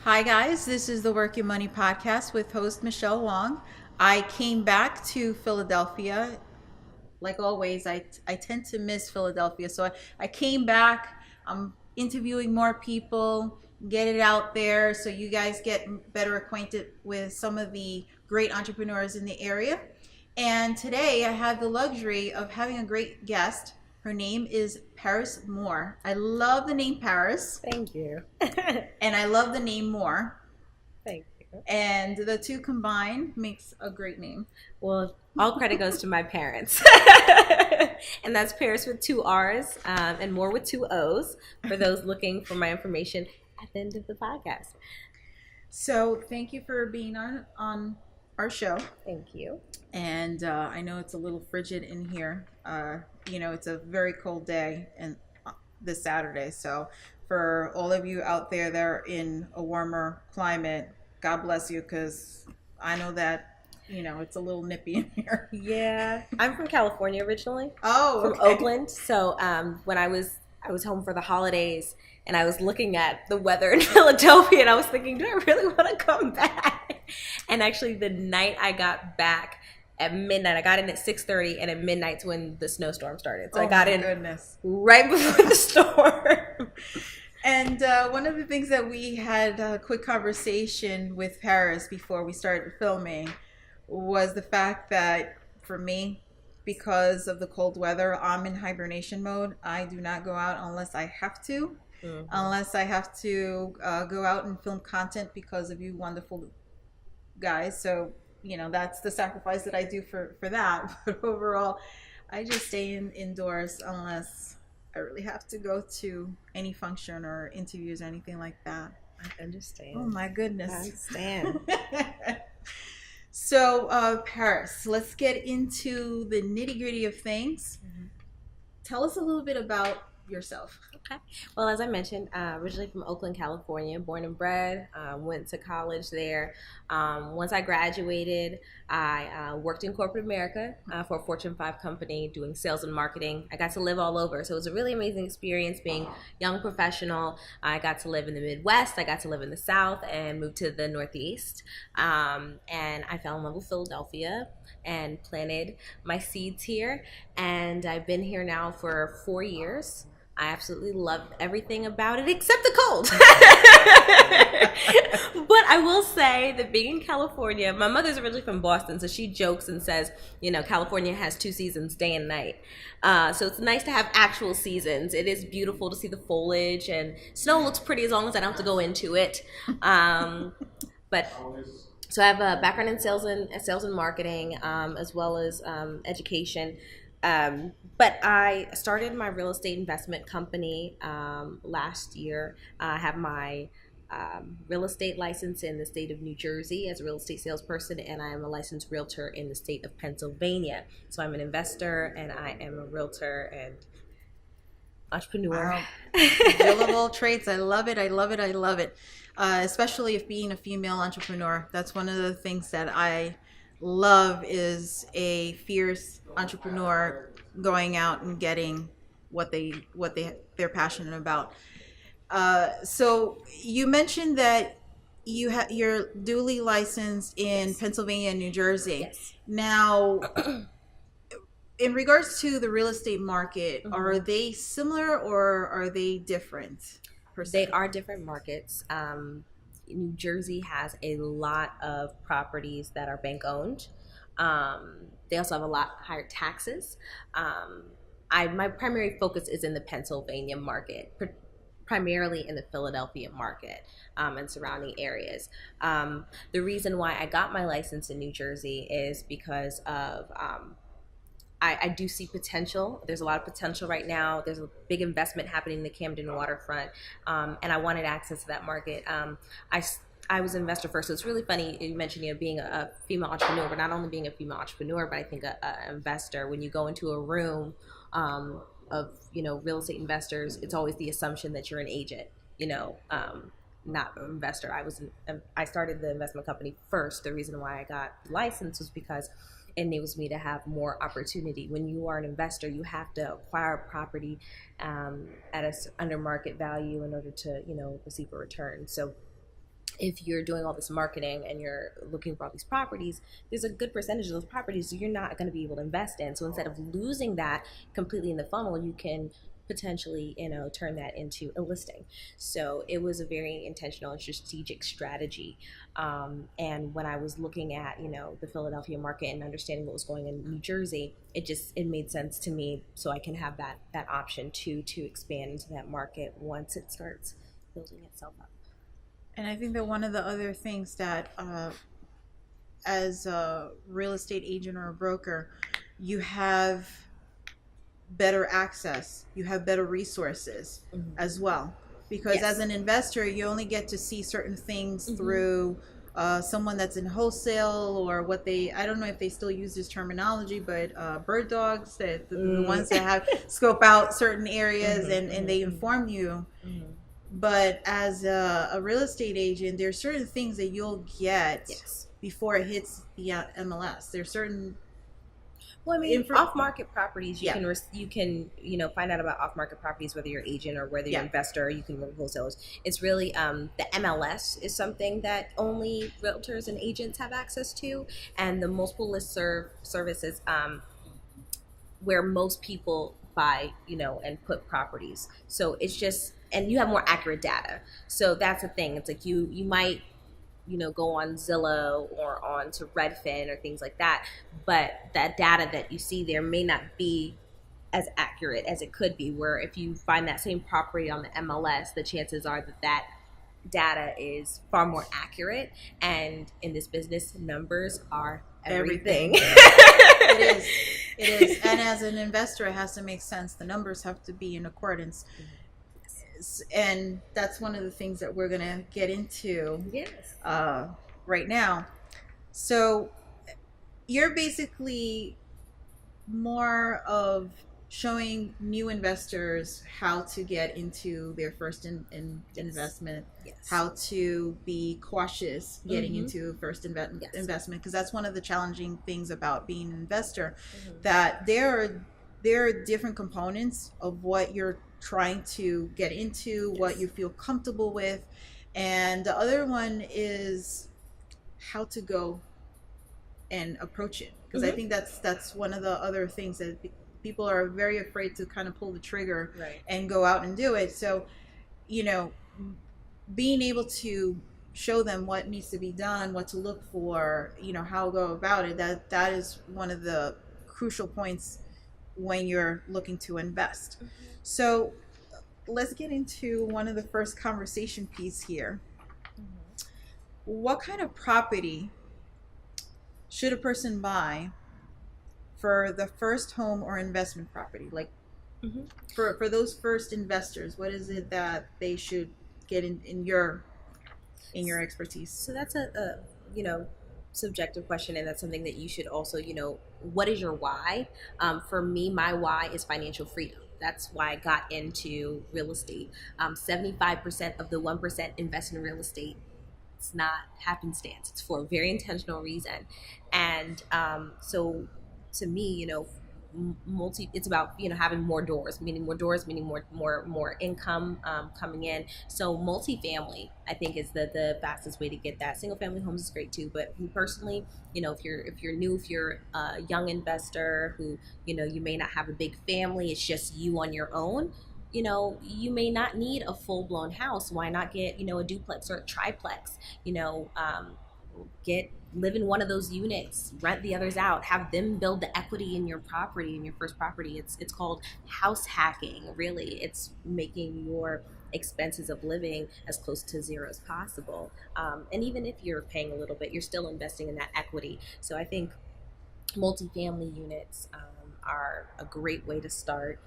Hi, guys. This is the Work Your Money podcast with host Michelle Wong. I came back to Philadelphia. Like always, I tend to miss Philadelphia. So I came back. I'm interviewing more people, get it out there so you guys get better acquainted with some of the great entrepreneurs in the area. And today I have the luxury of having a great guest. Her name is Parris Moore. I love the name Parris. Thank you. And I love the name Moore. Thank you. And the two combined makes a great name. Well, all credit goes to my parents. And that's Parris with 2 R's and Moore with 2 O's for those looking for my information at the end of the podcast. So thank you for being on our show. Thank you. And I know it's a little frigid in here. It's a very cold day and this Saturday. So for all of you out there that are in a warmer climate, God bless you, because I know that it's a little nippy in here. Yeah, I'm from California originally. Oh, from okay. Oakland. So when I was home for the holidays and I was looking at the weather in Philadelphia and I was thinking, do I really want to come back? And actually the night I got back at midnight, I got in at 6:30 and at midnight's when the snowstorm started. So I got in right before the storm. And one of the things that we had a quick conversation with Parris before we started filming was the fact that for me, because of the cold weather, I'm in hibernation mode. I do not go out unless I have to, unless I have to go out and film content because of you wonderful guys. So, that's the sacrifice that I do for that. But overall, I just stay indoors unless I really have to go to any function or interviews or anything like that. I understand. Oh my goodness. I understand. So, Parris, let's get into the nitty gritty of things. Mm-hmm. Tell us a little bit about yourself. Okay. Well, as I mentioned, originally from Oakland, California, born and bred, went to college there. Once I graduated, I worked in corporate America for a Fortune 5 company doing sales and marketing. I got to live all over. So it was a really amazing experience being a young professional. I got to live in the Midwest. I got to live in the South and moved to the Northeast. And I fell in love with Philadelphia and planted my seeds here. And I've been here now for 4 years. I absolutely love everything about it except the cold. But I will say that being in California, my mother's originally from Boston, so she jokes and says, California has 2 seasons, day and night. So it's nice to have actual seasons. It is beautiful to see the foliage, and snow looks pretty as long as I don't have to go into it. But so I have a background in sales and marketing, as well as education. But I started my real estate investment company last year. I have my real estate license in the state of New Jersey as a real estate salesperson, and I am a licensed realtor in the state of Pennsylvania. So I'm an investor, and I am a realtor and entrepreneur. Wow. Billable traits. I love it. I love it. I love it. Especially if being a female entrepreneur. That's one of the things that I love, is a fierce entrepreneur going out and getting what they're passionate about. So you mentioned that you're duly licensed in Pennsylvania and New Jersey. Yes. Now, in regards to the real estate market, are they similar or are they different? They are different markets. New Jersey has a lot of properties that are bank owned. They also have a lot higher taxes. My primary focus is in the Pennsylvania market, primarily in the Philadelphia market and surrounding areas. The reason why I got my license in New Jersey is because of I do see potential. There's a lot of potential right now. There's a big investment happening in the Camden waterfront, and I wanted access to that market. I was an investor first, so it's really funny you mentioned being a female entrepreneur, but not only being a female entrepreneur, but I think an investor. When you go into a room of real estate investors, it's always the assumption that you're an agent, not an investor. I started the investment company first. The reason why I got licensed was because enables me to have more opportunity. When you are an investor, you have to acquire a property at under market value in order to, receive a return. So if you're doing all this marketing and you're looking for all these properties, there's a good percentage of those properties you're not going to be able to invest in. So instead of losing that completely in the funnel, you can potentially, turn that into a listing. So it was a very intentional and strategic strategy. And when I was looking at, the Philadelphia market and understanding what was going in New Jersey, it made sense to me. So I can have that option to expand into that market once it starts building itself up. And I think that one of the other things that, as a real estate agent or a broker, you have better access, you have better resources as well. Because as an investor, you only get to see certain things through someone that's in wholesale, or I don't know if they still use this terminology, but bird dogs, the ones that have scope out certain areas and they inform you. But as a real estate agent, there's certain things that you'll get before it hits the MLS. There's certain off-market properties. You can find out about off-market properties, whether you're an agent or whether you're an investor. Or you can work with wholesalers. It's really the MLS is something that only realtors and agents have access to, and the multiple list services where most people buy, and put properties. So it's just, and you have more accurate data. So that's the thing. It's like you might, go on Zillow or on to Redfin or things like that, but that data that you see there may not be as accurate as it could be, where if you find that same property on the MLS, the chances are that data is far more accurate. And in this business, numbers are everything. It is. And as an investor, it has to make sense. The numbers have to be in accordance. And that's one of the things that we're going to get into right now. So you're basically more of showing new investors how to get into their first investment, how to be cautious getting into first investment, because that's one of the challenging things about being an investor, that there are different components of what you're trying to get into, what you feel comfortable with, and the other one is how to go and approach it, because I think that's one of the other things that people are very afraid to kind of pull the trigger and go out and do it. So being able to show them what needs to be done, what to look for, how to go about it, that is one of the crucial points when you're looking to invest. So let's get into one of the first conversation piece here. What kind of property should a person buy for the first home or investment property? Like for those first investors, what is it that they should get in your expertise? So that's a subjective question, and that's something that you should also, what is your why? For me, my why is financial freedom. That's why I got into real estate. 75% of the 1% invest in real estate. It's not happenstance. It's for a very intentional reason. And so to me, it's about having more doors, meaning more income coming in. So multifamily, I think, is the fastest way to get that. Single family homes is great too, but personally, if you're a young investor who you may not have a big family, it's just you on your own. You may not need a full-blown house. Why not get a duplex or a triplex? Live in one of those units, rent the others out, have them build the equity in your property, in your first property. It's called house hacking. Really, it's making your expenses of living as close to zero as possible. And even if you're paying a little bit, you're still investing in that equity. So I think multifamily units are a great way to start.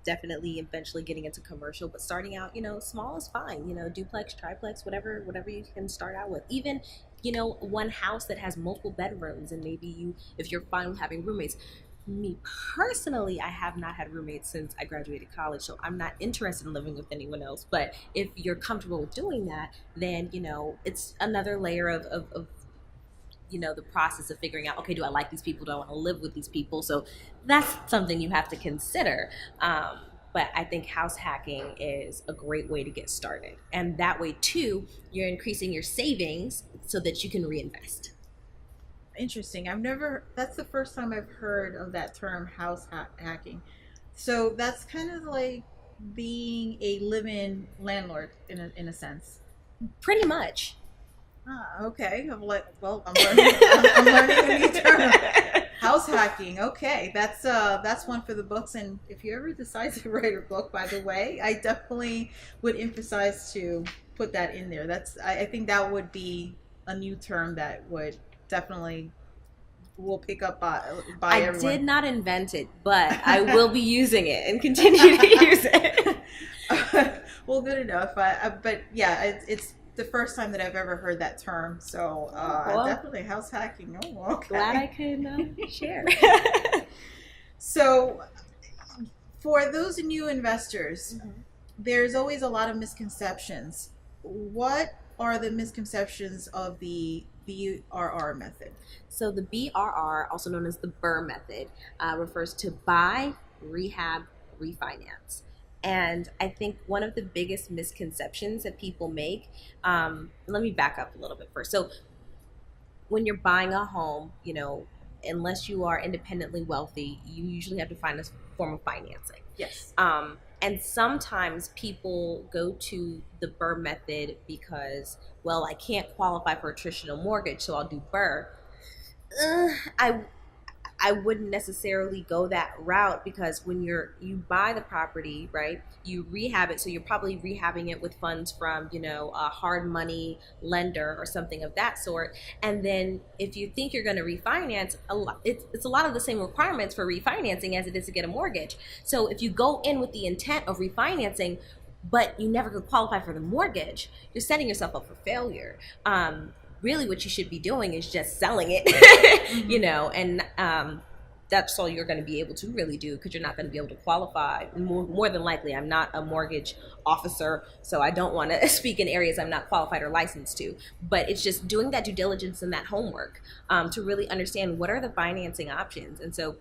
Definitely eventually getting into commercial, but starting out, small is fine. Duplex, triplex, whatever you can start out with. Even, one house that has multiple bedrooms, and maybe if you're fine with having roommates. Me personally, I have not had roommates since I graduated college, so I'm not interested in living with anyone else. But if you're comfortable with doing that, then, it's another layer of the process of figuring out, okay, do I like these people? Do I want to live with these people? So that's something you have to consider. But I think house hacking is a great way to get started. And that way, too, you're increasing your savings so that you can reinvest. Interesting. That's the first time I've heard of that term, hacking. So that's kind of like being a live-in landlord in a sense. Pretty much. Ah, okay. I'm learning. I'm learning a new term. House hacking. Okay, that's one for the books. And if you ever decide to write a book, by the way, I definitely would emphasize to put that in there. I think that would be a new term that would definitely will pick up by everyone. I did not invent it, but I will be using it and continue to use it. Well, good enough. But yeah, it's the first time that I've ever heard that term. So definitely house hacking. Oh, okay. Glad I could share. So for those new investors, there's always a lot of misconceptions. What are the misconceptions of the BRR method? So the BRR, also known as the BRRRR method, refers to buy, rehab, refinance. And I think one of the biggest misconceptions that people make, let me back up a little bit first. So when you're buying a home, unless you are independently wealthy, you usually have to find a form of financing. Yes. And sometimes people go to the BRRRR method because, well, I can't qualify for a traditional mortgage, so I'll do BRRRR. I wouldn't necessarily go that route, because when you buy the property, right, you rehab it, so you're probably rehabbing it with funds from, a hard money lender or something of that sort. And then if you think you're going to refinance, it's a lot of the same requirements for refinancing as it is to get a mortgage. So if you go in with the intent of refinancing, but you never could qualify for the mortgage, you're setting yourself up for failure. Really what you should be doing is just selling it, and that's all you're going to be able to really do, because you're not going to be able to qualify. More than likely, I'm not a mortgage officer, so I don't want to speak in areas I'm not qualified or licensed to. But it's just doing that due diligence and that homework to really understand what are the financing options. And so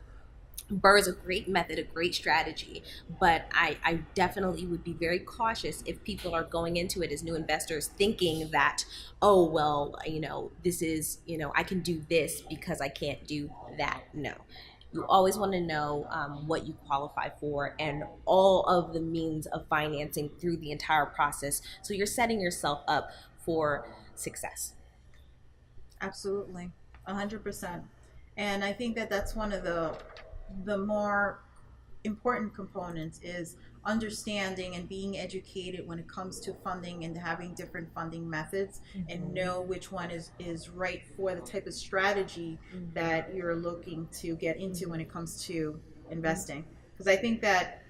BRRRR is a great method, a great strategy, but I definitely would be very cautious if people are going into it as new investors thinking that, oh, well, this is, I can do this because I can't do that. No. You always want to know what you qualify for and all of the means of financing through the entire process, so you're setting yourself up for success. Absolutely, 100%. And I think that that's one of the more important components is understanding and being educated when it comes to funding and having different funding methods, and know which one is right for the type of strategy that you're looking to get into when it comes to investing. Because I think that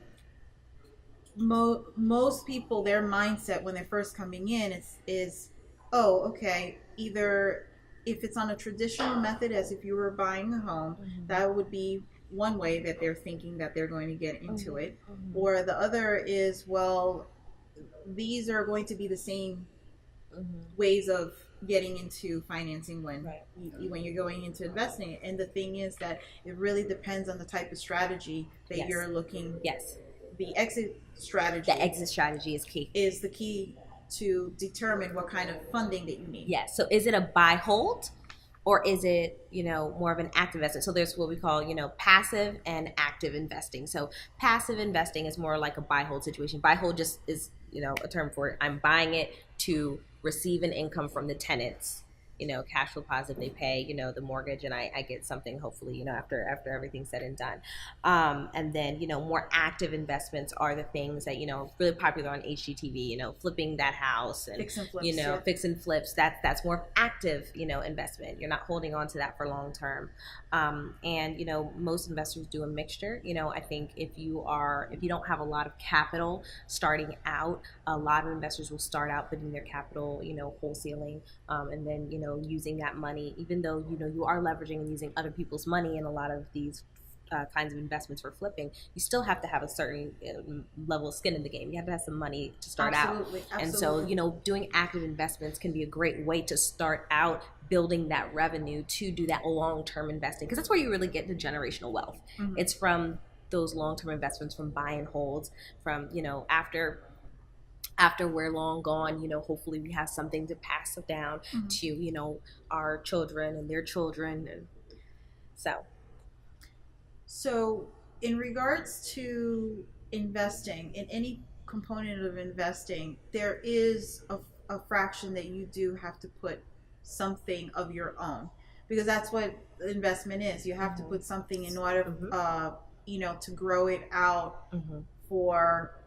most people, their mindset when they're first coming in is oh, okay, either if it's on a traditional method, as if you were buying a home, that would be one way that they're thinking that they're going to get into it. Or the other is, well, these are going to be the same ways of getting into financing when you're going into investing. And the thing is that it really depends on the type of strategy that you're looking. Yes. The exit strategy. The exit strategy is key. Is the key to determine what kind of funding that you need. Yes. So is it a buy hold? Or is it, more of an active investment? So there's what we call, passive and active investing. So passive investing is more like a buy hold situation. Buy hold just is, a term for it. I'm buying it to receive an income from the tenants. Cash flow positive, they pay, the mortgage, and I get something hopefully, after everything's said and done. And then, more active investments are the things that, are really popular on HGTV, flipping that house and, fix and flips, fix and flips. That's more active, investment. You're not holding on to that for long term. And, most investors do a mixture. I think if you don't have a lot of capital starting out, a lot of investors will start out putting their capital, wholesaling, and then, using that money, even though, you are leveraging and using other people's money in a lot of these kinds of investments for flipping, you still have to have a certain level of skin in the game. You have to have some money to start out. And so, doing active investments can be a great way to start out building that revenue to do that long-term investing, because that's where you really get the generational wealth. It's from those long-term investments from buy and holds, from after we're long gone, hopefully we have something to pass it down Mm-hmm. to, our children and their children. And so, So, in regards to investing, in any component of investing, there is a fraction that you do have to put something of your own, because that's what investment is. You have to put something in order, to grow it out for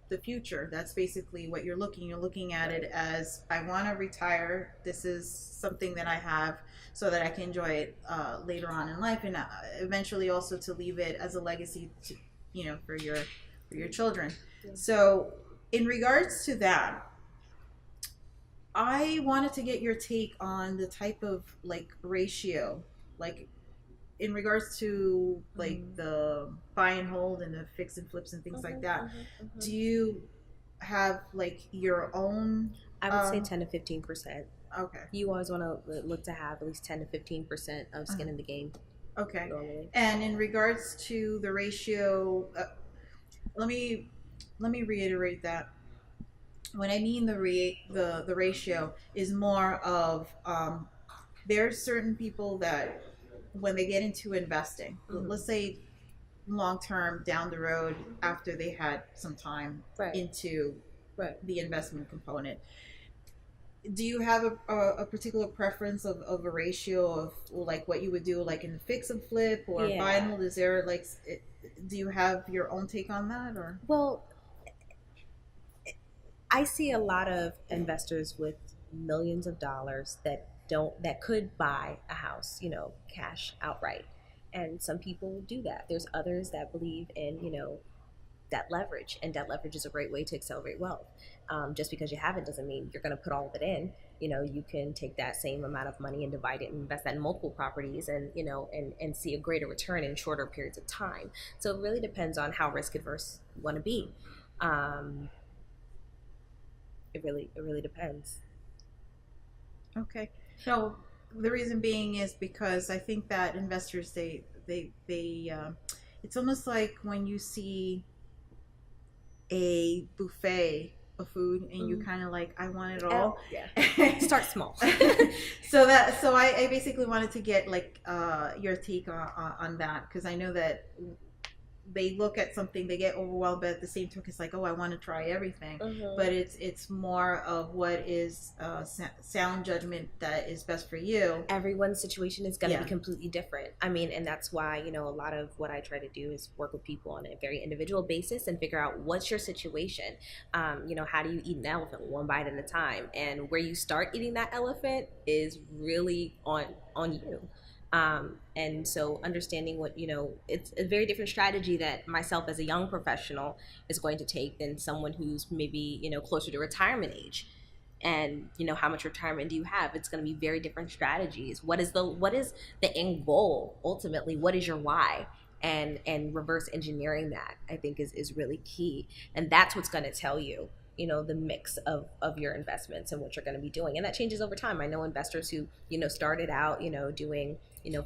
the future. That's basically what you're looking at it as, I want to retire, this is something that I have so that I can enjoy it later on in life, and eventually also to leave it as a legacy to, for your children. So in regards to that, I wanted to get your take on the type of like ratio, like in regards to like the buy and hold and the fix and flips and things like that. Do you have like your own? I would say 10 to 15%. Okay. You always want to look to have at least 10 to 15% of skin in the game. Okay. Normally. And in regards to the ratio, let me reiterate that. When I mean the ratio is more of there's certain people that when they get into investing, let's say long term down the road after they had some time into the investment component, do you have a particular preference of a ratio of like what you would do like in the fix and flip or buy and hold? Is there like, do you have your own take on that? Or well, I see a lot of investors with millions of dollars that could buy a house, cash outright. And some people do that. There's others that believe in, debt leverage, and debt leverage is a great way to accelerate wealth. Just because you have it doesn't mean you're going to put all of it in. You can take that same amount of money and divide it and invest that in multiple properties, and and see a greater return in shorter periods of time. So it really depends on how risk adverse you want to be. It really depends. Okay. So the reason being is because I think that investors they it's almost like when you see a buffet of food and you kind of like, I want it all. Start small. So I basically wanted to get like your take on that, because I know that they look at something, they get overwhelmed, but at the same time it's like, oh, I want to try everything. But it's more of what is sound judgment that is best for you. Everyone's situation is going to be completely different. I mean, and that's why, a lot of what I try to do is work with people on a very individual basis and figure out what's your situation. How do you eat an elephant one bite at a time? And where you start eating that elephant is really on you. And so understanding what, it's a very different strategy that myself as a young professional is going to take than someone who's maybe, closer to retirement age. And, how much retirement do you have? It's going to be very different strategies. What is the end goal? Ultimately, what is your why? And reverse engineering that, I think is really key. And that's what's going to tell you, the mix of your investments and what you're going to be doing. And that changes over time. I know investors who, started out, doing,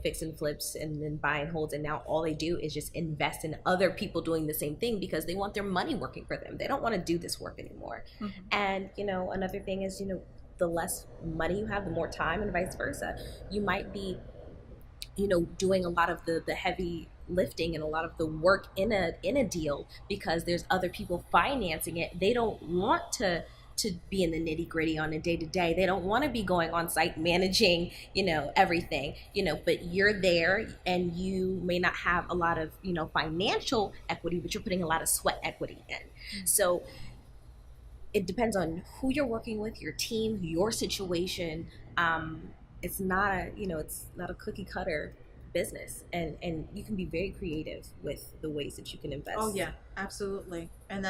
fix and flips and then buy and holds, and now all they do is just invest in other people doing the same thing because they want their money working for them. They don't want to do this work anymore. And, another thing is, the less money you have, the more time, and vice versa. You might be, doing a lot of the heavy lifting and a lot of the work in a deal because there's other people financing it. They don't want to be in the nitty gritty on a day to day. They don't want to be going on site managing, everything, but you're there and you may not have a lot of, financial equity, but you're putting a lot of sweat equity in. So it depends on who you're working with, your team, your situation. It's not a cookie cutter business, and you can be very creative with the ways that you can invest. Oh yeah, absolutely. And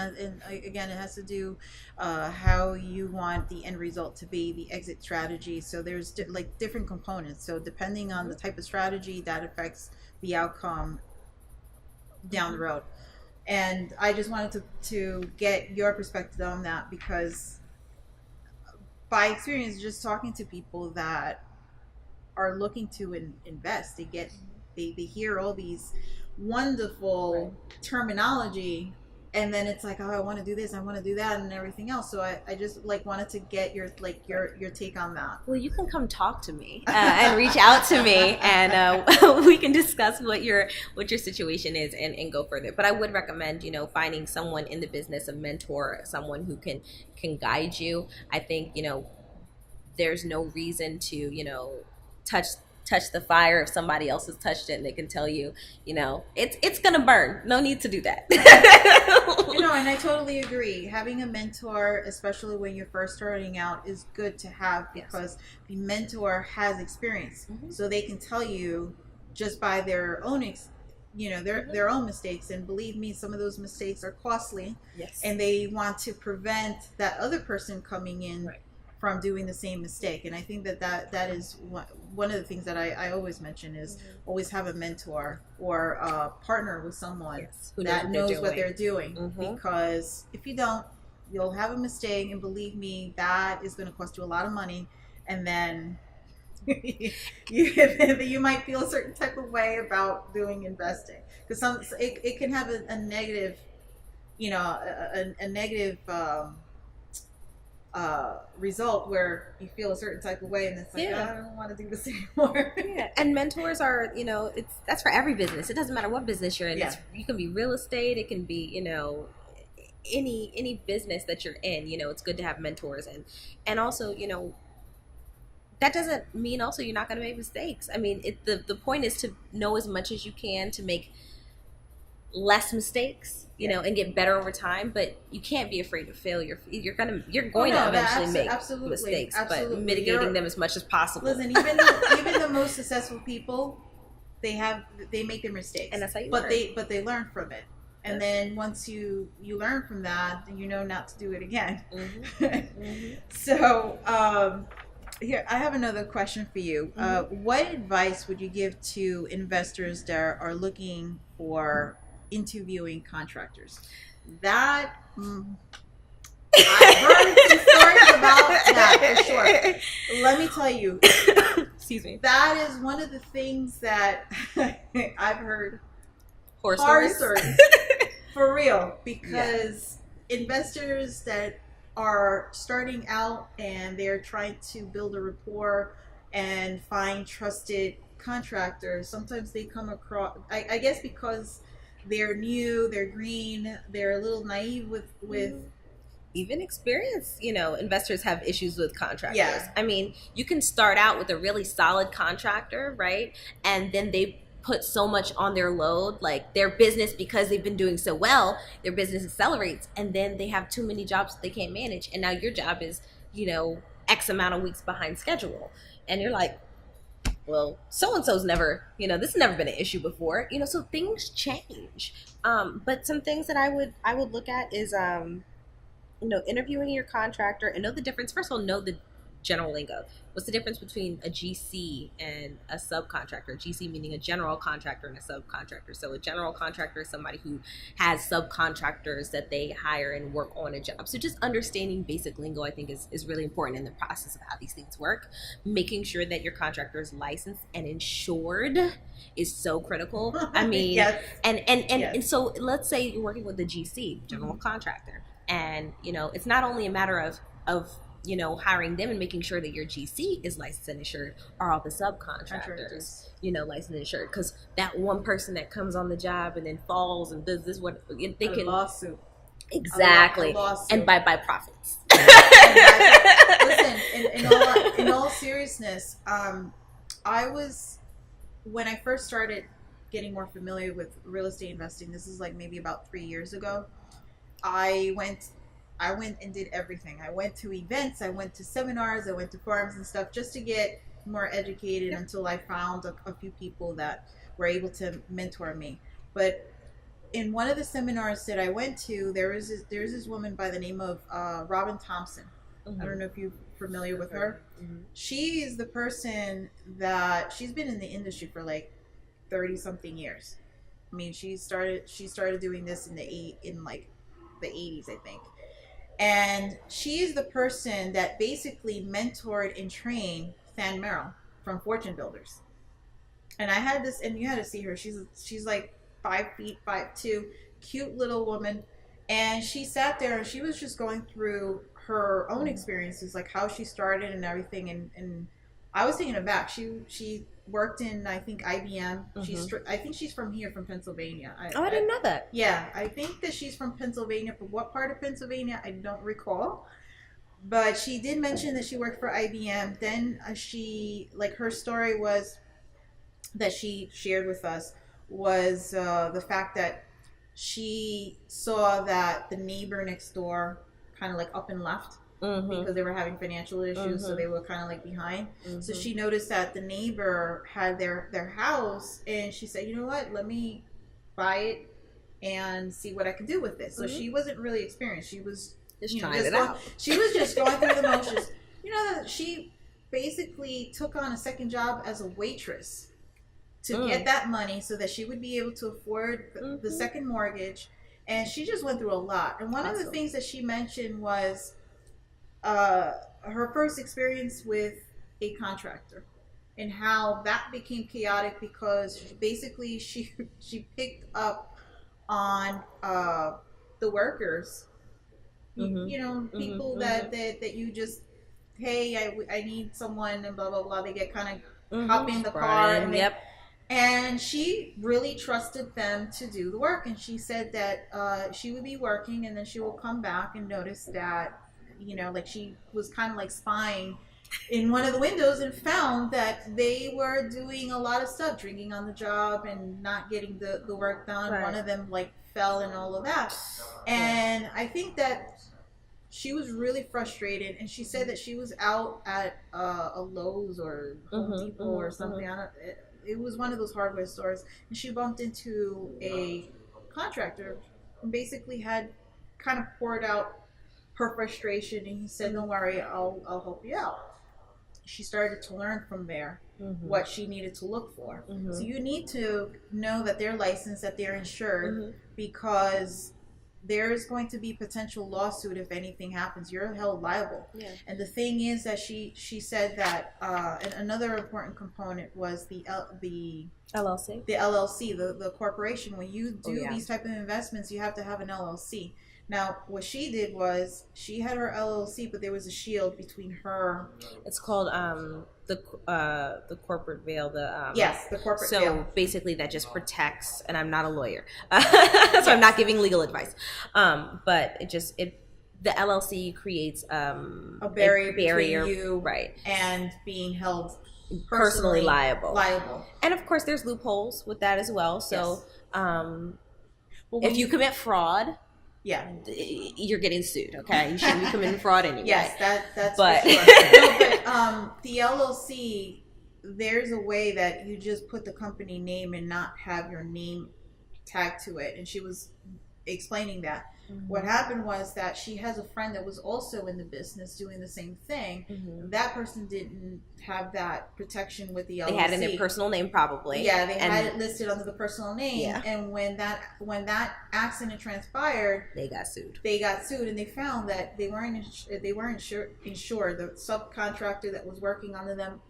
again, it has to do how you want the end result to be, the exit strategy. So there's different components. So depending on the type of strategy, that affects the outcome down the road. And I just wanted to get your perspective on that, because by experience, just talking to people that are looking to invest, they hear all these wonderful terminology, and then it's like, oh, I want to do this, I want to do that, and everything else. So I just like wanted to get your your take on that. Well, you can come talk to me and reach out to me, and we can discuss what your situation is and go further. But I would recommend, finding someone in the business, a mentor, someone who can guide you. I think, there's no reason to, touch the fire if somebody else has touched it and they can tell you, it's gonna burn. No need to do that. And I totally agree. Having a mentor, especially when you're first starting out, is good to have, because the mentor has experience. So they can tell you just by their own their own mistakes, and believe me, some of those mistakes are costly. And they want to prevent that other person coming in from doing the same mistake. And I think that is one of the things that I always mention is always have a mentor or a partner with someone that knows what they're doing. Because if you don't, you'll have a mistake, and believe me, that is going to cost you a lot of money, and then you might feel a certain type of way about doing investing, because it can have a negative, a negative result where you feel a certain type of way, and it's like, I don't want to do this anymore. And mentors are, that's for every business. It doesn't matter what business you're in. You can be real estate, it can be, any business that you're in. It's good to have mentors, and also, that doesn't mean also you're not going to make mistakes. I mean, the point is to know as much as you can to make less mistakes, and get better over time. But you can't be afraid of failure. You're going to eventually make mistakes, but mitigating them as much as possible. Listen, even the most successful people, they make their mistakes, and that's how you learn. They learn from it, and then once you learn from that, you know not to do it again. So here, I have another question for you. What advice would you give to investors that are looking for interviewing contractors? That I've heard some stories about that, for sure. Let me tell you, excuse me, that is one of the things that I've heard horror stories for real, because investors that are starting out and they're trying to build a rapport and find trusted contractors, sometimes they come across, I guess because they're new, they're green, they're a little naive with even experienced, investors have issues with contractors. I mean, you can start out with a really solid contractor, right? And then they put so much on their load, like their business, because they've been doing so well, their business accelerates, and then they have too many jobs that they can't manage. And now your job is, X amount of weeks behind schedule. And you're like, well, so-and-so's never, this has never been an issue before, so things change. But some things that I would look at is, interviewing your contractor and know the difference. First of all, know the general lingo. What's the difference between a GC and a subcontractor? GC meaning a general contractor and a subcontractor. So a general contractor is somebody who has subcontractors that they hire and work on a job. So just understanding basic lingo, I think, is really important in the process of how these things work. Making sure that your contractor is licensed and insured is so critical. I mean, and so let's say you're working with the GC, general contractor, and it's not only a matter of hiring them and making sure that your GC is licensed and insured, are all the subcontractors, licensed and insured. Because that one person that comes on the job and then falls and does this, what they can lawsuit. Exactly. And buy profits. Listen, in all seriousness, when I first started getting more familiar with real estate investing, this is like maybe about 3 years ago, I went and did everything. I went to events, I went to seminars, I went to forums and stuff just to get more educated until I found a few people that were able to mentor me. But in one of the seminars that I went to, there's this woman by the name of Robin Thompson. I don't know if you're familiar with her. She is the person that, she's been in the industry for like 30 something years. I mean, she started doing this in the 80s, I think. And she is the person that basically mentored and trained Fan Merrill from Fortune Builders. And I had this, and you had to see her. She's like 5 feet 5'2", cute little woman. And she sat there and she was just going through her own experiences, like how she started and everything. And I was taken aback. She worked in, I think, IBM. I think she's from here, from Pennsylvania. I didn't know that. Yeah, I think that she's from Pennsylvania. But what part of Pennsylvania, I don't recall. But she did mention that she worked for IBM. Then her story was that she shared with us was the fact that she saw that the neighbor next door kind of like up and left because they were having financial issues, so they were kind of like behind. So she noticed that the neighbor had their house, and she said, you know what, let me buy it and see what I can do with it. So she wasn't really experienced. She was just trying it out. She was just going through the motions. She basically took on a second job as a waitress to get that money so that she would be able to afford the second mortgage. And she just went through a lot. And one of the things that she mentioned was her first experience with a contractor and how that became chaotic because she picked up on the workers, people that you just, hey, I need someone and blah, blah, blah. They get kind of hop in the car. And and she really trusted them to do the work. And she said that she would be working and then she will come back and notice that, like she was kind of like spying in one of the windows and found that they were doing a lot of stuff, drinking on the job and not getting the work done. Right. One of them like fell and all of that. And I think that she was really frustrated, and she said that she was out at a Lowe's or Home Depot or something. It was one of those hardware stores, and she bumped into a contractor and basically had kind of poured out her frustration, and he said, don't worry, I'll help you out. She started to learn from there what she needed to look for. So you need to know that they're licensed, that they're insured, because there's going to be potential lawsuit if anything happens. You're held liable. Yeah. And the thing is that she said that and another important component was the LLC. The LLC, the corporation. When you do these type of investments, you have to have an LLC. Now, what she did was she had her LLC, but there was a shield between her. It's called the corporate veil. The corporate veil. So basically, that just protects. And I'm not a lawyer, so I'm not giving legal advice. But the LLC creates a barrier between you, right, and being held personally liable. And of course, there's loopholes with that as well. So, if you commit fraud. Yeah, you're getting sued. Okay, you shouldn't be committing fraud anyway. Yes, that's but, for sure. But the LLC, there's a way that you just put the company name and not have your name tagged to it. And she was explaining that. What happened was that she has a friend that was also in the business doing the same thing. That person didn't have that protection with the LLC. They had it in their personal name, probably. Yeah, they had it listed under the personal name. Yeah. And when that accident transpired, they got sued. And they found that they weren't insured. The subcontractor that was working under them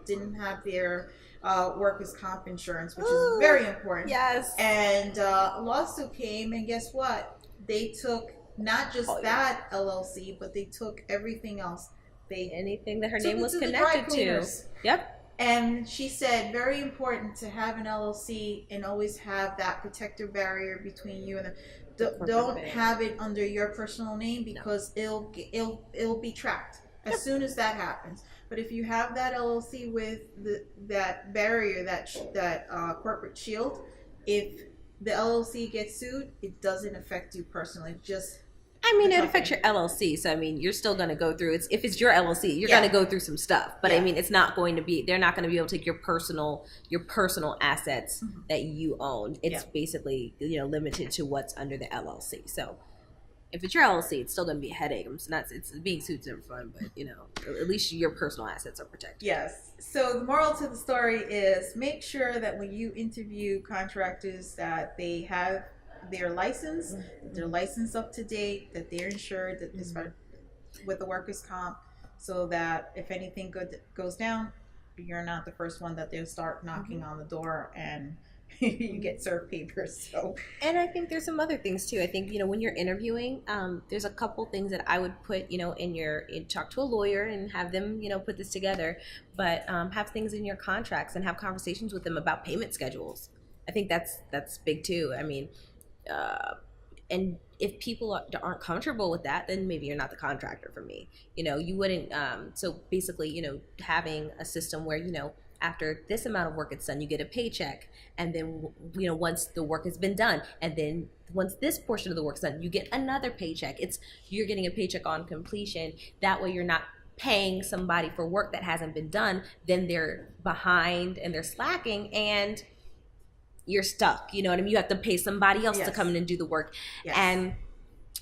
didn't have their workers' comp insurance, which is very important. Yes. And a lawsuit came, and guess what? They took not just that LLC, but they took everything else. Anything that her name was connected to. Yep. And she said, very important to have an LLC and always have that protective barrier between you and them. Don't have it under your personal name because it'll be tracked as soon as that happens. But if you have that LLC with that barrier, that corporate shield, if the LLC gets sued, it doesn't affect you personally. It affects your LLC. So, you're still going to go through. If it's your LLC, you're going to go through some stuff. But, it's not going to be, they're not going to be able to take your personal assets that you own. It's basically, limited to what's under the LLC. So, if it's your LLC, it's still going to be a headache. It's being sued's never fun, but at least your personal assets are protected. Yes. So the moral to the story is make sure that when you interview contractors that they have their license, that their license up to date, that they're insured, that is with the workers' comp, so that if anything good goes down, you're not the first one that they'll start knocking on the door and you get served papers. So, and I think there's some other things too. I think, when you're interviewing, there's a couple things that I would put, talk to a lawyer and have them, put this together, but have things in your contracts and have conversations with them about payment schedules. I think that's big too. I mean, and if people aren't comfortable with that, then maybe you're not the contractor for me. You wouldn't. So basically, having a system where, after this amount of work is done, you get a paycheck. And then, once the work has been done, and then once this portion of the work's done, you get another paycheck. You're getting a paycheck on completion. That way you're not paying somebody for work that hasn't been done. Then they're behind and they're slacking and you're stuck. You know what I mean? You have to pay somebody else to come in and do the work. Yes. And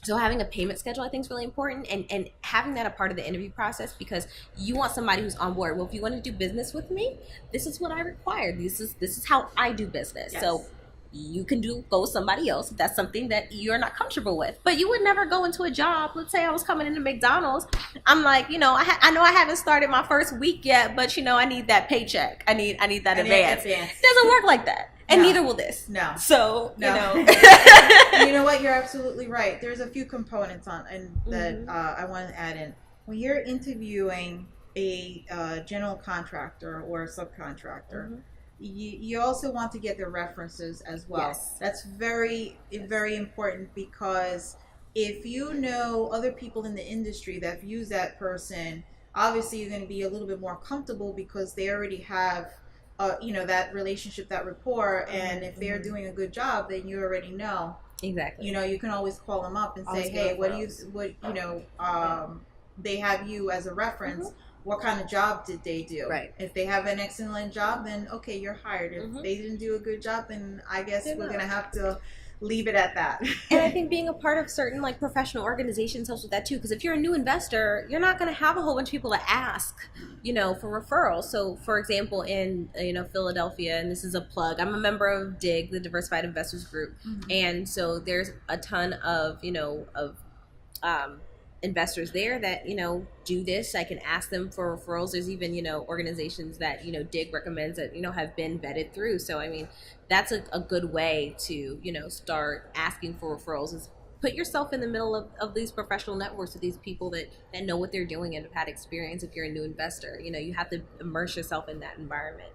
so having a payment schedule, I think, is really important, and having that a part of the interview process, because you want somebody who's on board. Well, if you want to do business with me, this is what I require. This is how I do business. Yes. So you can go with somebody else if that's something that you're not comfortable with. But you would never go into a job. Let's say I was coming into McDonald's. I'm like, I know I haven't started my first week yet, but I need that paycheck. I need that advance. It doesn't work like that. And neither will this. No. So, no. You know what? You're absolutely right. There's a few components that I want to add in. When you're interviewing a general contractor or a subcontractor, you also want to get their references as well. Yes. That's very, very important, because if you know other people in the industry that have used that person, obviously you're going to be a little bit more comfortable because they already have that relationship, that rapport, and if they're doing a good job, then you already know. Exactly. You can always call them up and say, hey, they have you as a reference. What kind of job did they do? Right. If they have an excellent job, then okay, you're hired. If they didn't do a good job, then I guess we're going to have to leave it at that. And I think being a part of certain professional organizations helps with that too, because if you're a new investor, you're not going to have a whole bunch of people to ask for referrals. So for example, in Philadelphia, and this is a plug, I'm a member of DIG, the Diversified Investors Group, and so there's a ton of investors there that do this. I can ask them for referrals. There's even organizations that DIG recommends that have been vetted through. So I mean, that's a good way to start asking for referrals, is put yourself in the middle of these professional networks with these people that know what they're doing and have had experience. If you're a new investor, you have to immerse yourself in that environment.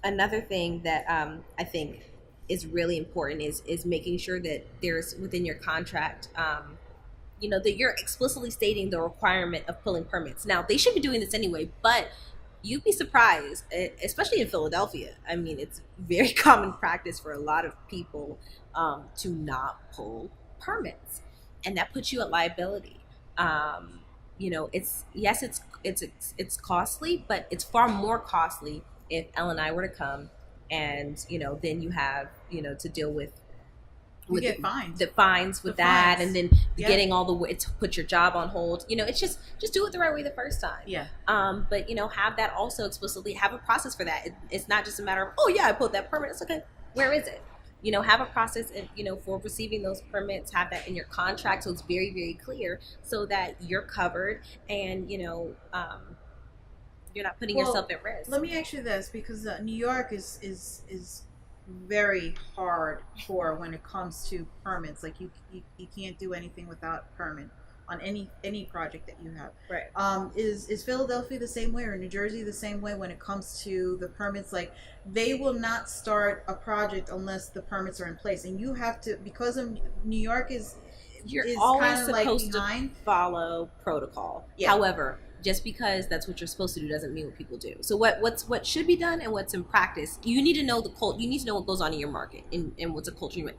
Another thing that I think is really important is making sure that there's within your contract that you're explicitly stating the requirement of pulling permits. Now, they should be doing this anyway, but you'd be surprised, especially in Philadelphia. I mean, it's very common practice for a lot of people to not pull permits, and that puts you at liability. It's costly, but it's far more costly if L&I were to come, and then you have to deal with get fines. The fines with that, and then getting all the way to put your job on hold. It's just do it the right way the first time. Yeah. But have that also explicitly, have a process for that. It's not just a matter of, oh yeah, I pulled that permit. It's okay. Where is it? Have a process, for receiving those permits. Have that in your contract so it's very, very clear, so that you're covered and you're not putting yourself at risk. Let me ask you this, because New York is very hard for when it comes to permits. Like you can't do anything without permit on any project that you have. Right. Is Philadelphia the same way, or New Jersey the same way when it comes to the permits? Like, they will not start a project unless the permits are in place, and you have to, because of New York is always like supposed behind. To follow protocol. Yeah. However, just because that's what you're supposed to do doesn't mean what people do. So what should be done and what's in practice, you need to know the cult. You need to know what goes on in your market and what's a culture.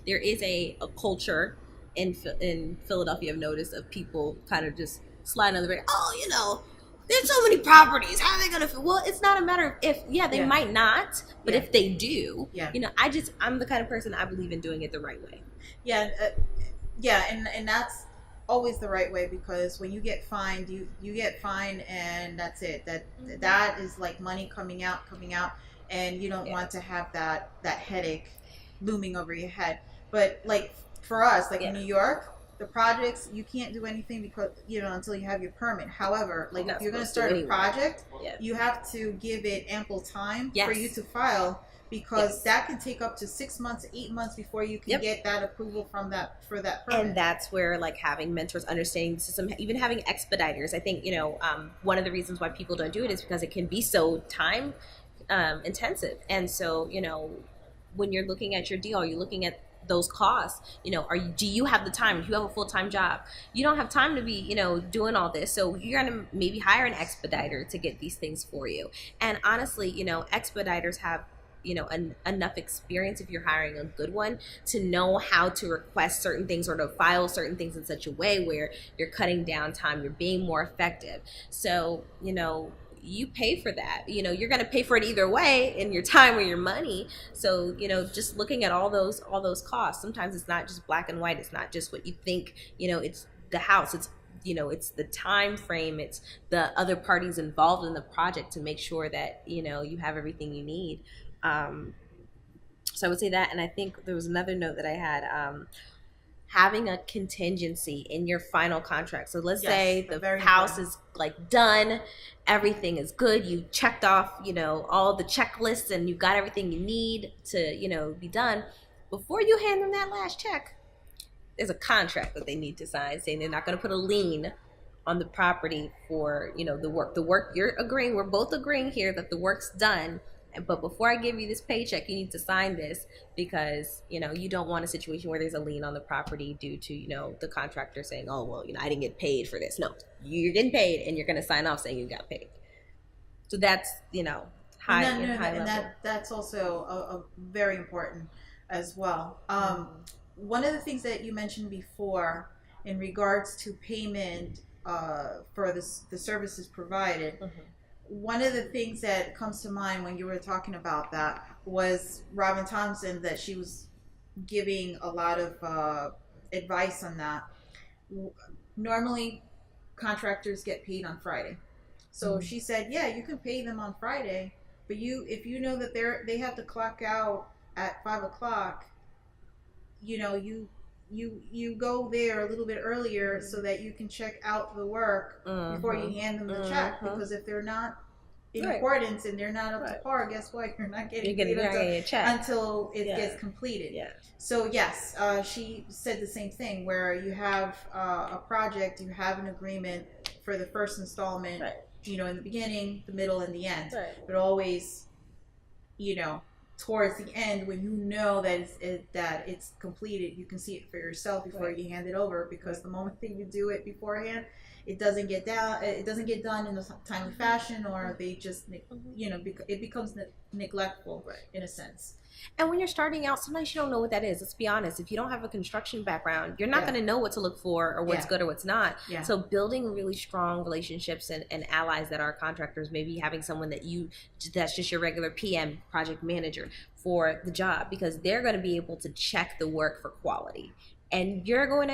There is a culture in Philadelphia, I've noticed, of people kind of just sliding on the radar. Oh, there's so many properties. How are they gonna? Well, it's not a matter of if. Yeah, they might not, but if they do, I'm the kind of person, I believe in doing it the right way. Yeah, and that's always the right way, because when you get fined, you get fined, and that's it. That is like money coming out, and you don't want to have that headache looming over your head. But like for us, like in New York, the projects, you can't do anything because until you have your permit. However, like if you're going to start a project, you have to give it ample time for you to file, because that can take up to 6 months, 8 months before you can get that approval from that for that permit. And that's where like having mentors, understanding the system, even having expediters. I think one of the reasons why people don't do it is because it can be so time intensive. And so when you're looking at your deal, you're looking at those costs. Do you have the time? If you have a full-time job, you don't have time to be doing all this, so you're gonna maybe hire an expediter to get these things for you. And honestly, expediters have enough experience, if you're hiring a good one, to know how to request certain things or to file certain things in such a way where you're cutting down time, you're being more effective. So you pay for that. You're going to pay for it either way, in your time or your money. So just looking at all those costs, sometimes it's not just black and white. It's not just what you think. It's the house, it's it's the time frame, it's the other parties involved in the project to make sure that you have everything you need. So I would say that. And I think there was another note that I had, having a contingency in your final contract. So let's say the house is like done, everything is good, you checked off all the checklists, and you got everything you need to be done. Before you hand them that last check, there's a contract that they need to sign saying they're not going to put a lien on the property for the work you're agreeing, we're both agreeing here that the work's done. But before I give you this paycheck, you need to sign this, because you don't want a situation where there's a lien on the property due to the contractor saying, oh well, I didn't get paid for this. No, you're getting paid, and you're going to sign off saying you got paid. So that's high level. And that's also a very important as well. One of the things that you mentioned before in regards to payment for the services provided. One of the things that comes to mind when you were talking about that was Robin Thompson, that she was giving a lot of advice on that. Normally, contractors get paid on Friday. So she said, yeah, you can pay them on Friday, but if you know that they have to clock out at 5 o'clock, you go there a little bit earlier so that you can check out the work before you hand them the check. Because if they're not in accordance and they're not up to par, guess what? You're not getting paid until it gets completed. Yeah. So yes, she said the same thing, where you have a project, you have an agreement for the first installment, in the beginning, the middle, and the end. But always, towards the end, when you know that it's completed, you can see it for yourself before you hand it over. Because the moment that you do it beforehand, it doesn't get done in a timely fashion, or they just it becomes neglectful in a sense. And when you're starting out, sometimes you don't know what that is. Let's be honest. If you don't have a construction background, you're not going to know what to look for or what's good or what's not. Yeah. So building really strong relationships and allies that are contractors, maybe having someone that's just your regular PM, project manager for the job, because they're going to be able to check the work for quality. And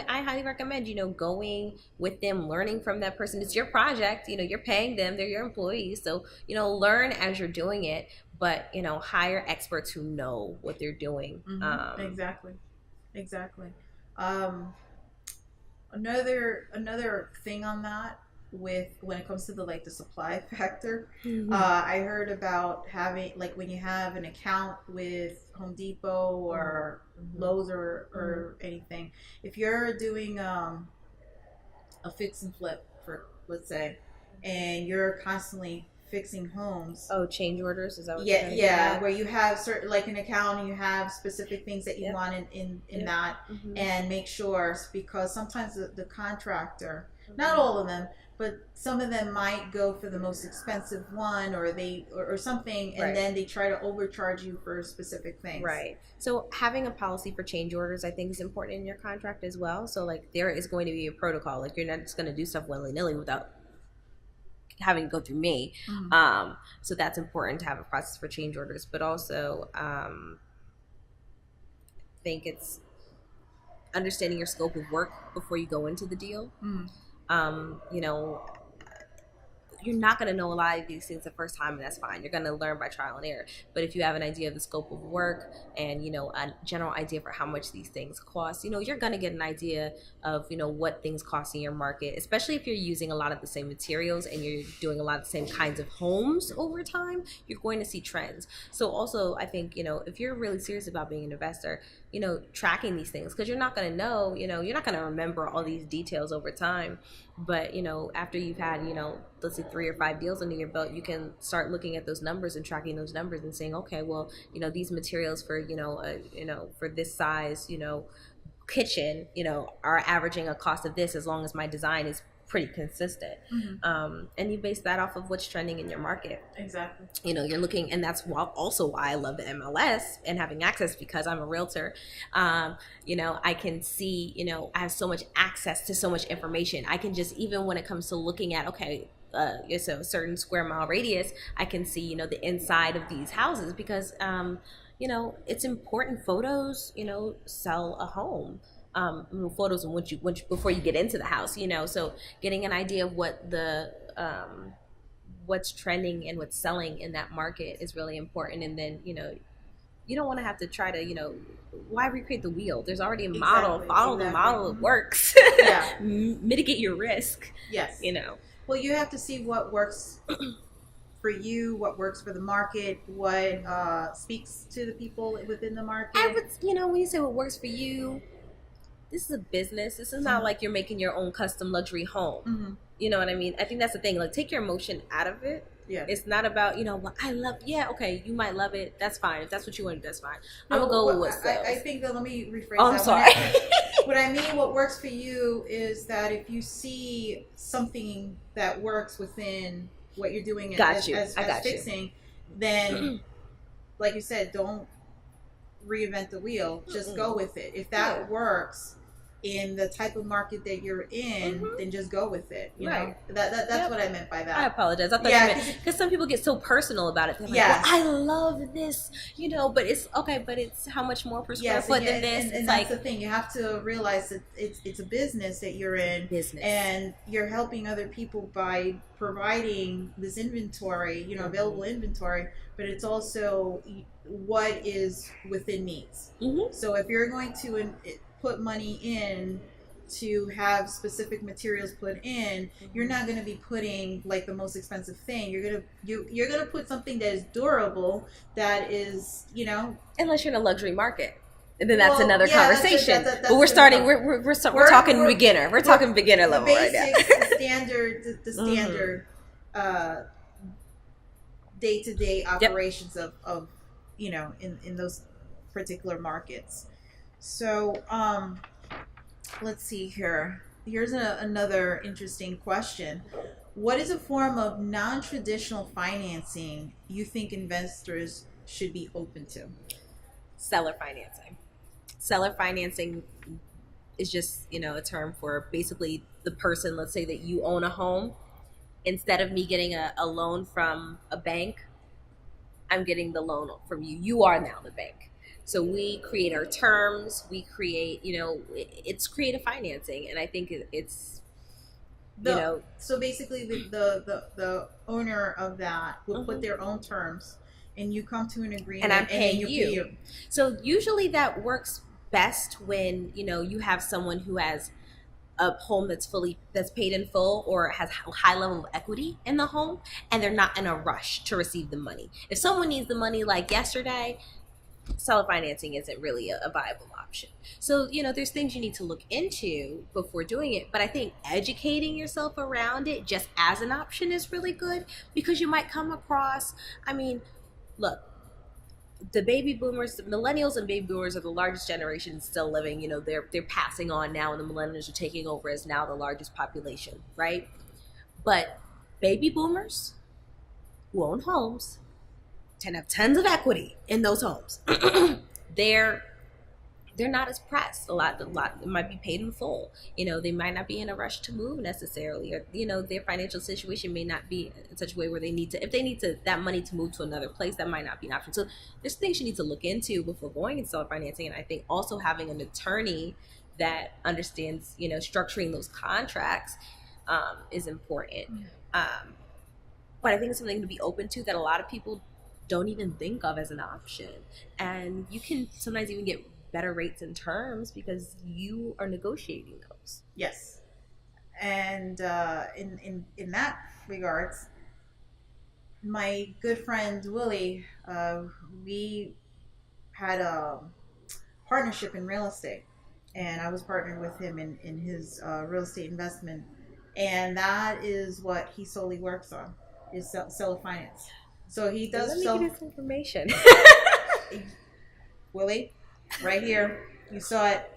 I highly recommend, going with them, learning from that person. It's your project, you're paying them, they're your employees. So, learn as you're doing it, but, hire experts who know what they're doing. Exactly. Another thing on that, when it comes to the supply factor, I heard about having, when you have an account with Home Depot or Lowe's or anything, if you're doing a fix and flip, for let's say, and you're constantly fixing homes. Oh, change orders, is that what you're saying? Yeah, where you have certain, an account, and you have specific things that you want in that, and make sure, because sometimes the contractor, not all of them, but some of them might go for the most expensive one, or something, and then they try to overcharge you for specific things. Right. So having a policy for change orders, I think, is important in your contract as well. So there is going to be a protocol. You're not just going to do stuff willy-nilly without having to go through me. So that's important to have a process for change orders. But also, I think it's understanding your scope of work before you go into the deal. you're not going to know a lot of these things the first time, and that's fine. You're going to learn by trial and error. But if you have an idea of the scope of work and, a general idea for how much these things cost, you're going to get an idea of, what things cost in your market, especially if you're using a lot of the same materials and you're doing a lot of the same kinds of homes over time, you're going to see trends. So also, I think, if you're really serious about being an investor, tracking these things, because you're not going to know, you're not going to remember all these details over time. But, after you've had, let's say 3 or 5 deals under your belt, you can start looking at those numbers and tracking those numbers and saying, okay, well, these materials for, for this size, kitchen, are averaging a cost of this as long as my design is pretty consistent. And you base that off of what's trending in your market. Exactly. You're looking, and that's also why I love the MLS and having access, because I'm a realtor. I can see, I have so much access to so much information. I can just, even when it comes to looking at, okay, it's a certain square mile radius, I can see, the inside of these houses, because, it's important. Photos, sell a home. Photos and before you get into the house, so getting an idea of what the what's trending and what's selling in that market is really important. And then you don't want to have to try to why recreate the wheel? There's already a model. Follow the model. It works. Yeah. Mitigate your risk. Yes. Well, you have to see what works for you, what works for the market, what speaks to the people within the market. When you say what works for you, this is a business. This is not like you're making your own custom luxury home. You know what I mean? I think that's the thing. Like, take your emotion out of it. Yeah. It's not about, well, I love, okay, you might love it. That's fine. If that's what you want, that's fine. I'm going to go with what sells. I think that, let me rephrase that. I'm sorry. What I mean, what works for you is that if you see something that works within what you're doing as fixing, then, like you said, don't reinvent the wheel. Just go with it. If that works in the type of market that you're in, then just go with it. You know, that's what I meant by that. I apologize. I thought you meant, because some people get so personal about it. They're like, well, I love this, but it's okay, but it's how much more per square foot than this. And that's the thing. You have to realize that it's a business that you're in, and you're helping other people by providing this inventory, available inventory, but it's also what is within needs. So if you're going to put money in to have specific materials put in, you're not going to be putting like the most expensive thing. You're gonna put something that is durable, that is, unless you're in a luxury market, and then that's another conversation. But we're starting. We're talking beginner. We're talking beginner level right now. The standard day-to-day operations of in those particular markets. So let's see here. Here's another interesting question. What is a form of non-traditional financing you think investors should be open to? Seller financing. Seller financing is just, a term for basically the person, let's say that you own a home. Instead of me getting a loan from a bank, I'm getting the loan from you. You are now the bank. So we create our terms. We create, it's creative financing, and I think it's, So basically, the owner of that will put their own terms, and you come to an agreement, and I'm paying you. Pay you. So usually that works best when you have someone who has a home that's paid in full, or has a high level of equity in the home, and they're not in a rush to receive the money. If someone needs the money like yesterday, seller financing isn't really a viable option. So, there's things you need to look into before doing it. But I think educating yourself around it just as an option is really good, because you might come across, look, the baby boomers, the millennials and baby boomers are the largest generation still living. They're passing on now, and the millennials are taking over as now the largest population, right? But baby boomers who own homes tend to have tons of equity in those homes. They're not as pressed. A lot might be paid in full. They might not be in a rush to move necessarily, or their financial situation may not be in such a way where if they need that money to move to another place, that might not be an option. So there's things you need to look into before going into seller financing, and I think also having an attorney that understands structuring those contracts is important. but I think it's something to be open to that a lot of people don't even think of as an option. And you can sometimes even get better rates and terms because you are negotiating those. Yes. And in that regards, my good friend Willie, we had a partnership in real estate, and I was partnered with him in his real estate investment, and that is what he solely works on, is seller finance. So he does. Let me get this information. Willie, right here, you saw it.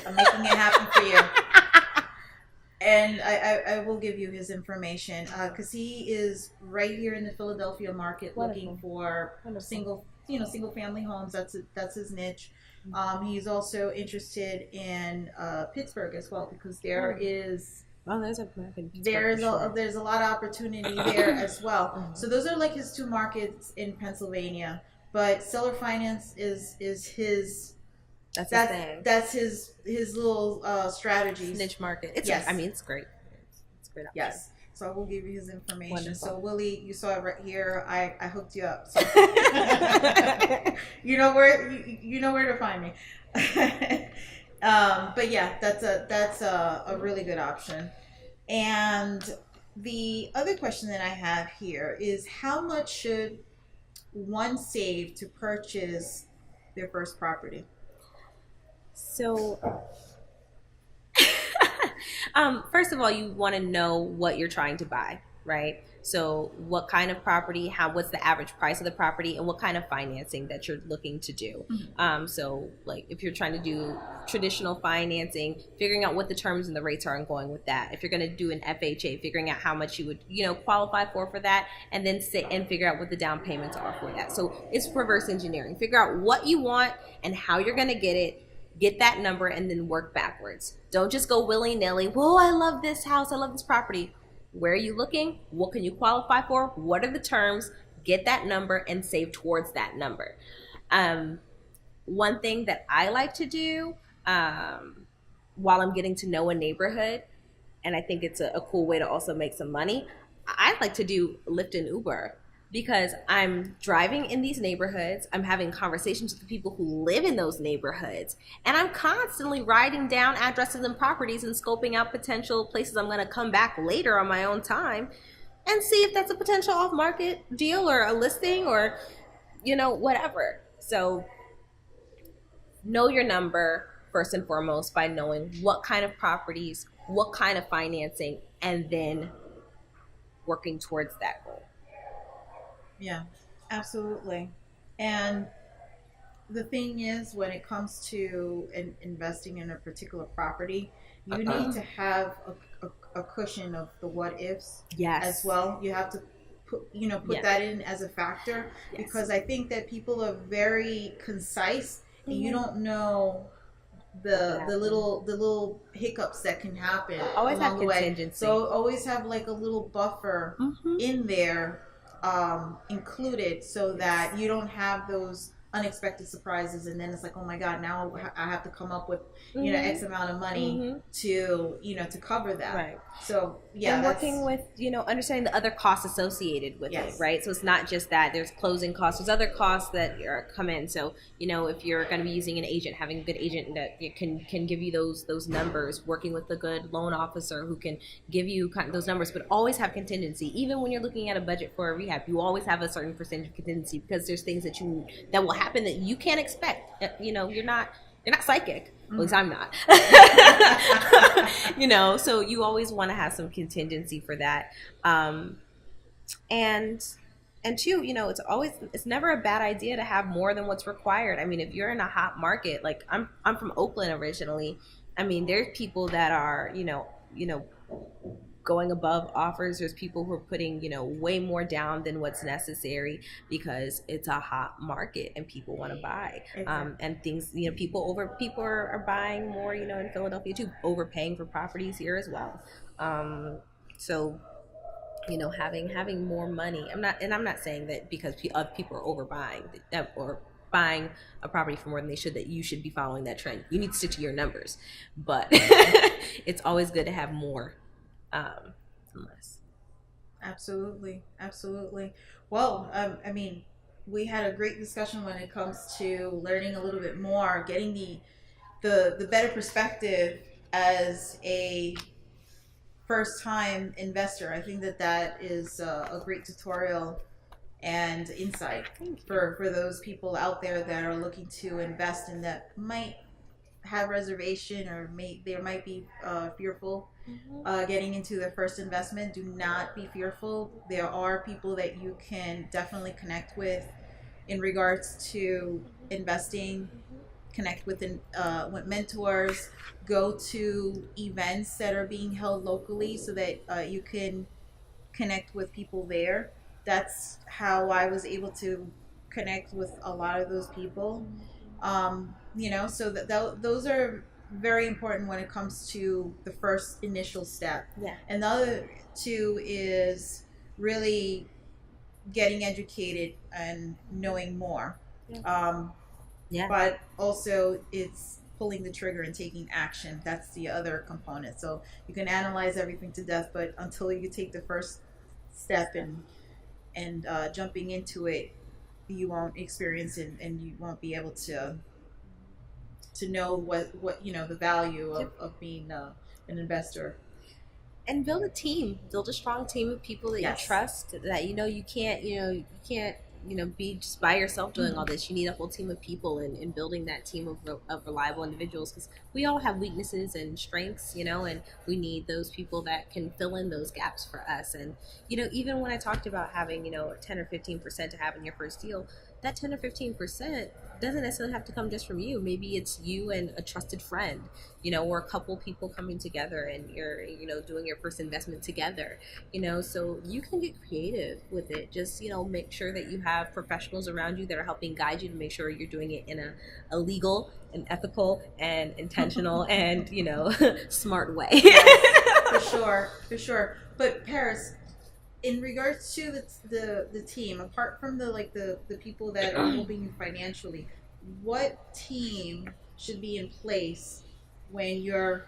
I'm making it happen for you. And I will give you his information because he is right here in the Philadelphia market. Wonderful. Looking for single family homes. That's his niche. He's also interested in Pittsburgh as well because there's a lot of opportunity there as well. So those are like his two markets in Pennsylvania. But seller finance is his. That's his little strategies. Niche market. It's great. It's great. Yes. So I will give you his information. Wonderful. So Willie, you saw it right here. I hooked you up. So you know where to find me. But yeah, that's a really good option. And the other question that I have here is, how much should one save to purchase their first property? So, first of all, you want to know what you're trying to buy, right? So what kind of property, what's the average price of the property, and what kind of financing that you're looking to do. Mm-hmm. So like if you're trying to do traditional financing, figuring out what the terms and the rates are and going with that. If you're going to do an FHA, figuring out how much you would, qualify for that, and then sit and figure out what the down payments are for that. So it's reverse engineering. Figure out what you want and how you're going to get it. Get that number and then work backwards. Don't just go willy-nilly. Whoa, I love this house. I love this property. Where are you looking? What can you qualify for? What are the terms? Get that number and save towards that number. One thing that I like to do while I'm getting to know a neighborhood, and I think it's a cool way to also make some money, I like to do Lyft and Uber. Because I'm driving in these neighborhoods, I'm having conversations with the people who live in those neighborhoods, and I'm constantly writing down addresses and properties and scoping out potential places I'm going to come back later on my own time and see if that's a potential off-market deal or a listing or, whatever. So know your number first and foremost by knowing what kind of properties, what kind of financing, and then working towards that goal. Yeah, absolutely. And the thing is, when it comes to investing in a particular property, you need to have a cushion of the what ifs as well. You have to put that in as a factor, because I think that people are very concise and you don't know the little hiccups that can happen always along have the way. Contingency. So always have like a little buffer in there. Included, so that you don't have those unexpected surprises, and then it's like, oh my god, now I have to come up with X amount of money to to cover that. Right. So yeah, and working with understanding the other costs associated with it, right? So it's not just that there's closing costs, there's other costs that come in. So if you're going to be using an agent, having a good agent that can give you those numbers, working with a good loan officer who can give you kind of those numbers, but always have contingency. Even when you're looking at a budget for a rehab, you always have a certain percentage of contingency, because there's things that will happen that you can't expect. You're not psychic. At least I'm not. So you always want to have some contingency for that. And two, it's never a bad idea to have more than what's required. I mean, if you're in a hot market, like I'm from Oakland originally. I mean, there's people that are, going above offers. There's people who are putting, way more down than what's necessary, because it's a hot market and people want to buy. And things, people are buying more, in Philadelphia too, overpaying for properties here as well. So, having more money. I'm not saying that because people are overbuying or buying a property for more than they should, that you should be following that trend. You need to stick to your numbers, but it's always good to have more. Less. Absolutely, absolutely. Well, I mean, we had a great discussion when it comes to learning a little bit more, getting the better perspective as a first time investor. I think that that is a great tutorial and insight Thank you. for those people out there that are looking to invest and that might have reservation or they might be fearful getting into their first investment. Do not be fearful. There are people that you can definitely connect with in regards to investing. Connect with mentors. Go to events that are being held locally so that you can connect with people there. That's how I was able to connect with a lot of those people. So those are very important when it comes to the first initial step. Yeah. And the other two is really getting educated and knowing more. Yeah. Yeah. But also it's pulling the trigger and taking action. That's the other component. So you can analyze everything to death, but until you take the first step and jumping into it, you won't experience it, and you won't be able to know what the value of being an investor. And build a team, build a strong team of people that Yes. you trust, that you can't be just by yourself doing all this. You need a whole team of people, and building that team of reliable individuals, because we all have weaknesses and strengths, and we need those people that can fill in those gaps for us. And even when I talked about having 10 or 15% to have in your first deal, that 10 or 15% doesn't necessarily have to come just from you. Maybe it's you and a trusted friend, or a couple people coming together, and you're doing your first investment together, so you can get creative with it. Just make sure that you have professionals around you that are helping guide you to make sure you're doing it in a legal and ethical and intentional and smart way. For sure. But Paris, in regards to the team, apart from the people that are helping you financially, what team should be in place when you're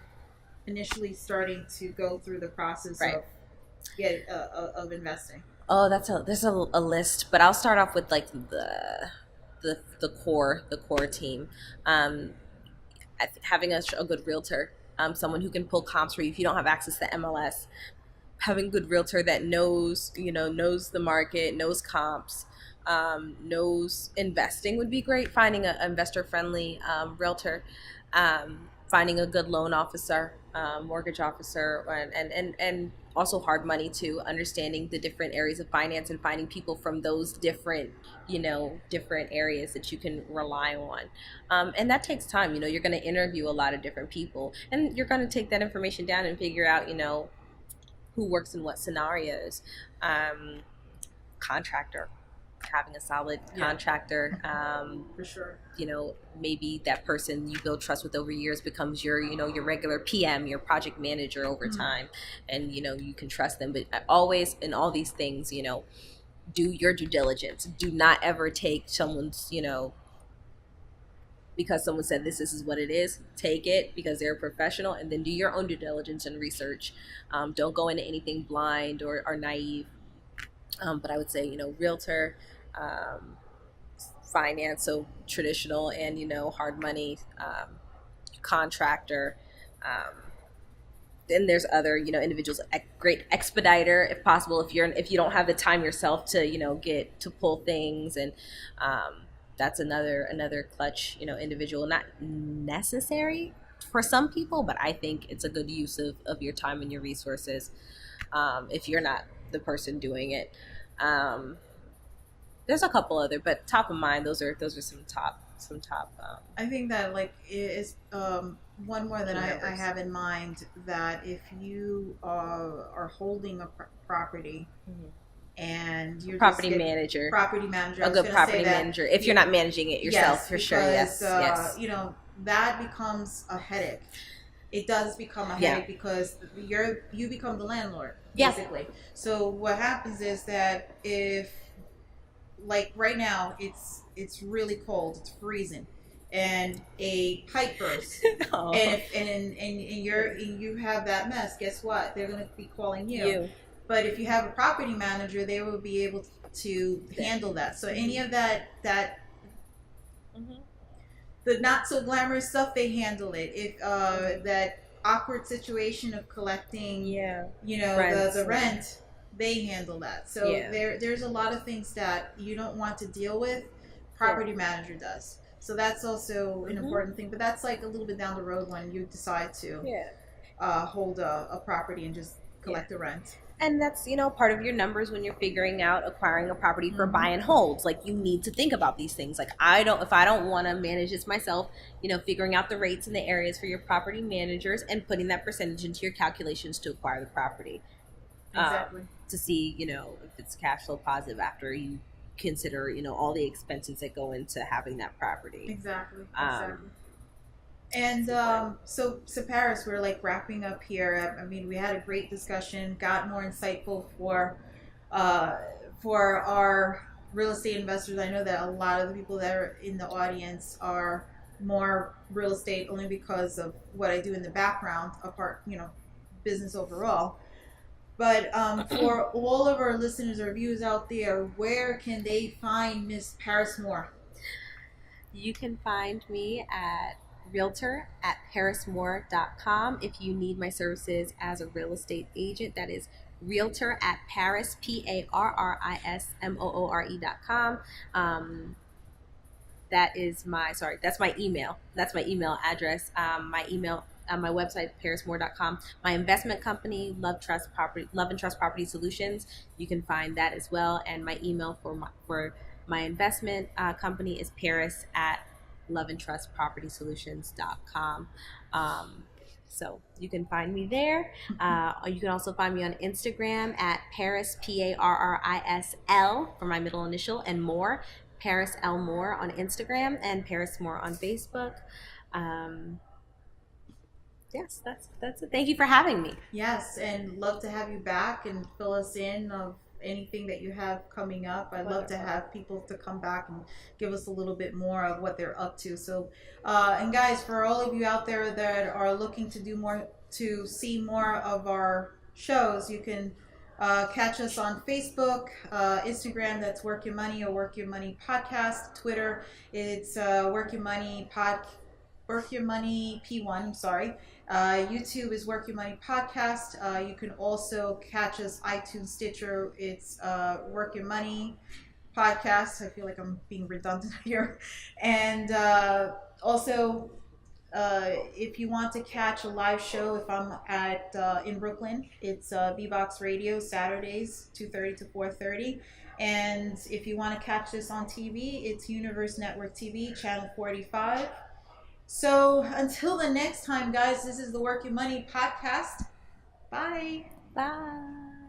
initially starting to go through the process Right. of investing? Oh, there's a list, but I'll start off with like the core team. Having a good realtor, someone who can pull comps for you if you don't have access to MLS. Having a good realtor that knows the market, knows comps, knows investing would be great. Finding an investor-friendly realtor, finding a good loan officer, mortgage officer, and also hard money too. Understanding the different areas of finance and finding people from those different areas that you can rely on. And that takes time. You're going to interview a lot of different people, and you're going to take that information down and figure out who works in what scenarios. Contractor, having a solid contractor, For sure. Maybe that person you build trust with over years becomes your regular PM, your project manager over time, and you can trust them. But always in all these things, do your due diligence. Do not ever take someone's because someone said this is what it is. Take it because they're a professional, and then do your own due diligence and research. Don't go into anything blind or naive. But I would say, realtor, finance, so traditional, and, hard money, contractor. Then there's other, individuals, great expediter, if possible, if you don't have the time yourself to, get to pull things. And, that's another clutch, individual, not necessary for some people, but I think it's a good use of your time and your resources, if you're not the person doing it. There's a couple other, but top of mind, those are some top. I think that is one more that I have in mind, that if you are holding a property, and you're property just manager, a good property manager, if you're not managing it yourself, yes, for sure. Yes. That becomes a headache. It does become a headache because you become the landlord, basically. So what happens is that if, like right now, it's really cold, it's freezing, and a pipe bursts, and you have that mess. Guess what? They're going to be calling you. But if you have a property manager, they will be able to handle that. So any of that the not so glamorous stuff, they handle it. If that awkward situation of collecting, the rent, they handle that. So there's a lot of things that you don't want to deal with. Property manager does. So that's also an important thing. But that's like a little bit down the road when you decide to hold a property and just collect the rent. And that's, part of your numbers when you're figuring out acquiring a property for buy and holds. Like, you need to think about these things. Like, if I don't want to manage this myself, figuring out the rates in the areas for your property managers and putting that percentage into your calculations to acquire the property. Exactly. To see, if it's cash flow positive after you consider, all the expenses that go into having that property. Exactly. And so Parris, we're like wrapping up here. I mean, we had a great discussion, got more insightful for our real estate investors. I know that a lot of the people that are in the audience are more real estate only because of what I do in the background, apart, business overall. But for all of our listeners or viewers out there, where can they find Miss Parris Moore? You can find me at realtor@parrismoore.com. If you need my services as a real estate agent, that is realtor@Parris, PARRISMOORE.com. That's my email. That's my email address. My email on my website, parrismoore.com. My investment company, Love and Trust Property Solutions. You can find that as well. And my email for my investment company is Parris@loveandtrustpropertysolutions.com. So you can find me there. You can also find me on Instagram at Parris, PARRISL for my middle initial, and Moore, Parris L. Moore on Instagram, and Parris Moore on Facebook. Yes, that's it. Thank you for having me. Yes, and love to have you back and fill us in of anything that you have coming up. I'd love to have people to come back and give us a little bit more of what they're up to. So, and guys, for all of you out there that are looking to do more, to see more of our shows, you can catch us on Facebook, Instagram, that's Work Your Money or Work Your Money Podcast. Twitter, it's Work Your Money P1, I'm sorry. YouTube is Work Your Money Podcast. You can also catch us iTunes, Stitcher. It's Work Your Money Podcast. I feel like I'm being redundant here. And also, if you want to catch a live show, if I'm in Brooklyn, it's B-Box Radio, Saturdays, 2:30 to 4:30. And if you want to catch this on TV, it's Universe Network TV, Channel 45. So until the next time, guys, this is the Work Your Money Podcast. Bye. Bye.